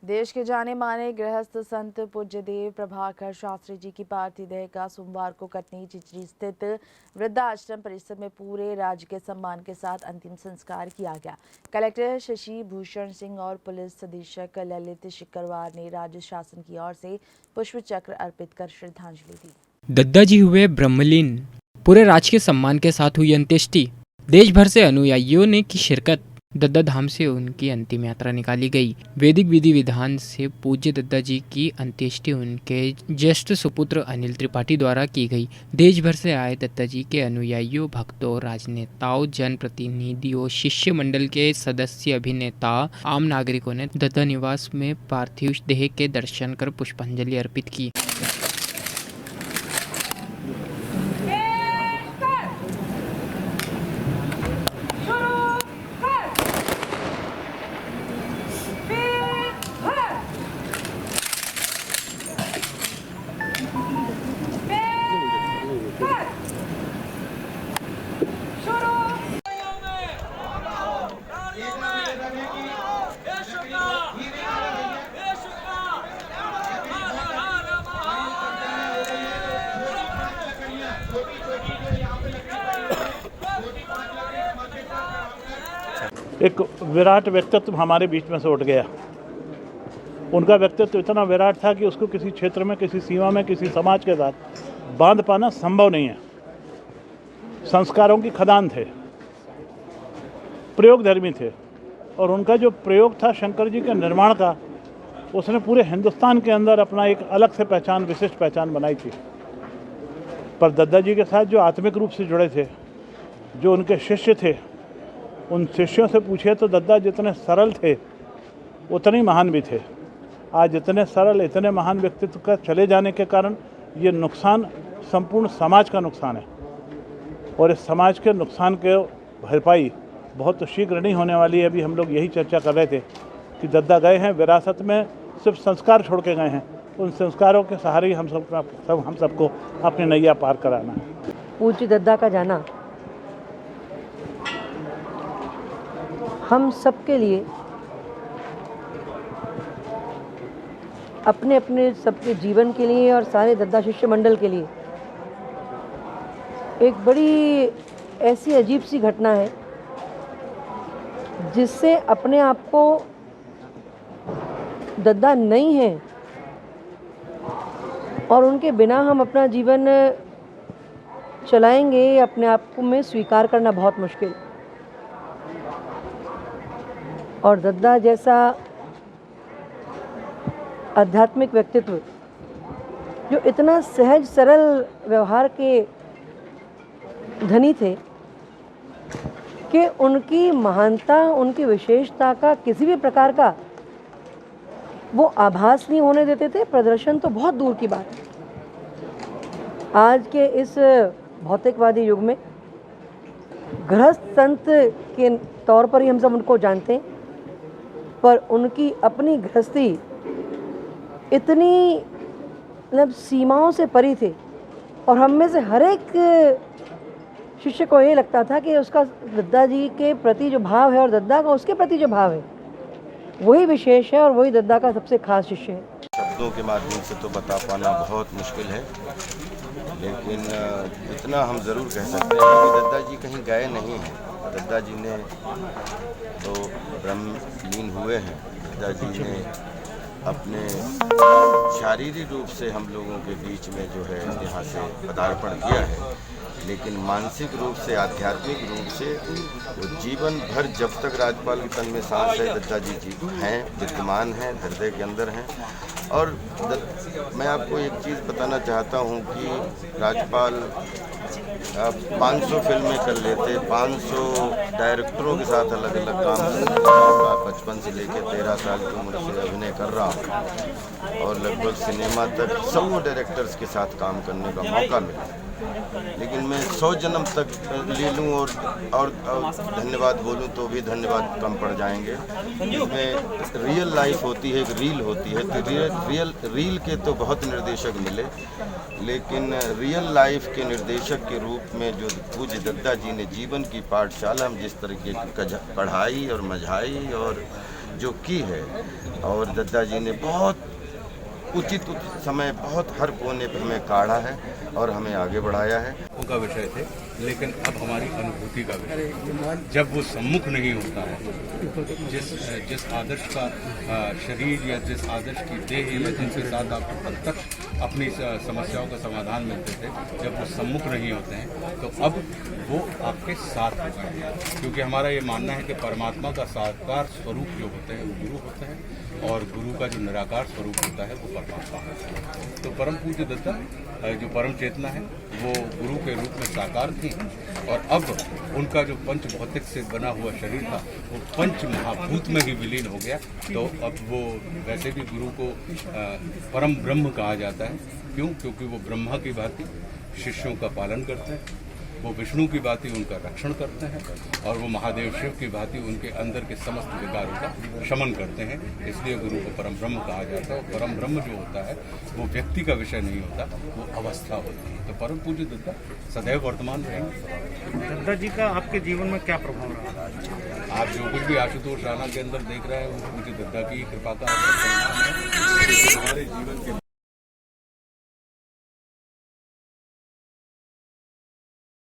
देश के जाने माने गृहस्थ संत पूज्य देव प्रभाकर शास्त्री जी की पार्थिव देह का सोमवार को कटनी चिचरी स्थित वृद्धाश्रम परिसर में पूरे राजकीय सम्मान के साथ अंतिम संस्कार किया गया। कलेक्टर शशि भूषण सिंह और पुलिस अधीक्षक ललित शिकरवार ने राज्य शासन की ओर से पुष्प चक्र अर्पित कर श्रद्धांजलि दी। दद्दा जी हुए ब्रह्मलीन। पूरे राजकीय सम्मान के साथ हुई अंत्येष्टि। देश भर से अनुयायियों ने की शिरकत। दद्दा धाम से उनकी अंतिम यात्रा निकाली गई। वैदिक विधि विधान से पूज्य दद्दा जी की अंत्येष्टि उनके ज्येष्ठ सुपुत्र अनिल त्रिपाठी द्वारा की गई। देश भर से आए दद्दा जी के अनुयायियों, भक्तों, राजनेताओं, जनप्रतिनिधियों, शिष्य मंडल के सदस्य, अभिनेता, आम नागरिकों ने दद्दा निवास में पार्थिव देह के दर्शन कर पुष्पांजलि अर्पित की। एक विराट व्यक्तित्व हमारे बीच में से उठ गया। उनका व्यक्तित्व इतना विराट था कि उसको किसी क्षेत्र में, किसी सीमा में, किसी समाज के साथ बांध पाना संभव नहीं है। संस्कारों की खदान थे, प्रयोगधर्मी थे, और उनका जो प्रयोग था शंकर जी के निर्माण का, उसने पूरे हिंदुस्तान के अंदर अपना एक अलग से पहचान, विशिष्ट पहचान बनाई थी। पर दद्दा जी के साथ जो आत्मिक रूप से जुड़े थे, जो उनके शिष्य थे, उन शिष्यों से पूछे तो दद्दा जितने सरल थे उतने ही महान भी थे। आज इतने सरल, इतने महान व्यक्तित्व का चले जाने के कारण ये नुकसान संपूर्ण समाज का नुकसान है, और इस समाज के नुकसान के भरपाई बहुत शीघ्र नहीं होने वाली है। अभी हम लोग यही चर्चा कर रहे थे कि दद्दा गए हैं, विरासत में सिर्फ संस्कार छोड़ के गए हैं। उन संस्कारों के सहारे ही हम सबको अपनी नैया पार कराना है। पूज्य दद्दा का जाना हम सबके लिए, अपने अपने सबके जीवन के लिए और सारे दद्दा शिष्य मंडल के लिए एक बड़ी ऐसी अजीब सी घटना है जिससे अपने आप को दद्दा नहीं है और उनके बिना हम अपना जीवन चलाएंगे, अपने आप को में स्वीकार करना बहुत मुश्किल। और दद्दा जैसा आध्यात्मिक व्यक्तित्व जो इतना सहज सरल व्यवहार के धनी थे कि उनकी महानता, उनकी विशेषता का किसी भी प्रकार का वो आभास नहीं होने देते थे। प्रदर्शन तो बहुत दूर की बात है। आज के इस भौतिकवादी युग में गृहस्थ संत के तौर पर ही हम सब उनको जानते हैं, पर उनकी अपनी गृहस्थी इतनी मतलब सीमाओं से परी थे, और हम में से हर एक शिष्य को ये लगता था कि उसका दद्दा जी के प्रति जो भाव है और दद्दा का उसके प्रति जो भाव है वही विशेष है, और वही दद्दा का सबसे खास शिष्य है। शब्दों के माध्यम से तो बता पाना बहुत मुश्किल है, लेकिन इतना हम ज़रूर कह सकते हैं कि दद्दा जी कहीं गए नहीं हैं। दद्दा जी ने तो ब्रह्मलीन हुए हैं। दद्दा जी ने अपने शारीरिक रूप से हम लोगों के बीच में जो है यहाँ से पदार्पण किया है, लेकिन मानसिक रूप से, आध्यात्मिक रूप से वो जीवन भर जब तक राजपाल के तन में सांस है दद्दा जी हैं, विद्यमान हैं, हृदय के अंदर हैं। और मैं आपको एक चीज़ बताना चाहता हूँ कि राजपाल 500 फिल्में कर लेते, 500 डायरेक्टरों के साथ अलग अलग काम करते। बचपन से लेकर 13 साल की उम्र से अभिनय कर रहा हूँ, और लगभग सिनेमा तक सब डायरेक्टर्स के साथ काम करने का मौका मिला। लेकिन मैं 100 जन्म तक ले लूँ और धन्यवाद बोलूँ तो भी धन्यवाद कम पड़ जाएंगे। इसमें रियल लाइफ होती है, एक रील होती है, तो रील के तो बहुत निर्देशक मिले, लेकिन रियल लाइफ के निर्देशक के रूप में जो पूज्य दद्दा जी ने जीवन की पाठशाला में जिस तरीके की पढ़ाई और मझाई और जो की है, और दद्दा जी ने बहुत उचित समय बहुत हर कोने पर हमें काढ़ा है और हमें आगे बढ़ाया है। का विषय थे, लेकिन अब हमारी अनुभूति का विषय, जब वो सम्मुख नहीं होता है, जिस आदर्श का शरीर या जिस आदर्श की देह या जिनके साथ आपको प्रत्यक्ष अपनी समस्याओं का समाधान मिलते थे, जब वो सम्मुख नहीं होते हैं तो अब वो आपके साथ होते हैं। क्योंकि हमारा ये मानना है कि परमात्मा का साकार स्वरूप जो होते हैं वो गुरु होते हैं, और गुरु का जो निराकार स्वरूप होता है वो परमात्मा होता है। तो परम पूज्य दत्ता जो परम चेतना है वो गुरु के रूप में साकार थी, और अब उनका जो पंच भौतिक से बना हुआ शरीर था वो पंच महाभूत में ही विलीन हो गया। तो अब वो वैसे भी गुरु को परम ब्रह्म कहा जाता है। क्यों? क्योंकि वो ब्रह्मा की भांति शिष्यों का पालन करते हैं, वो विष्णु की भांति उनका रक्षण करते हैं, और वो महादेव शिव की भांति उनके अंदर के समस्त विकारों का शमन करते हैं। इसलिए गुरु को परम ब्रह्म कहा जाता है। और परम ब्रह्म जो होता है वो व्यक्ति का विषय नहीं होता, वो अवस्था होती है। तो परम पूज्य दत्ता सदैव वर्तमान रहेंगे। दद्दा जी का आपके जीवन में क्या प्रभाव रहा? आप जो कुछ भी आशुतोष राणा के अंदर देख रहे हैं वो पूज्य दत्ता की कृपा का परिणाम है। हमारे जीवन के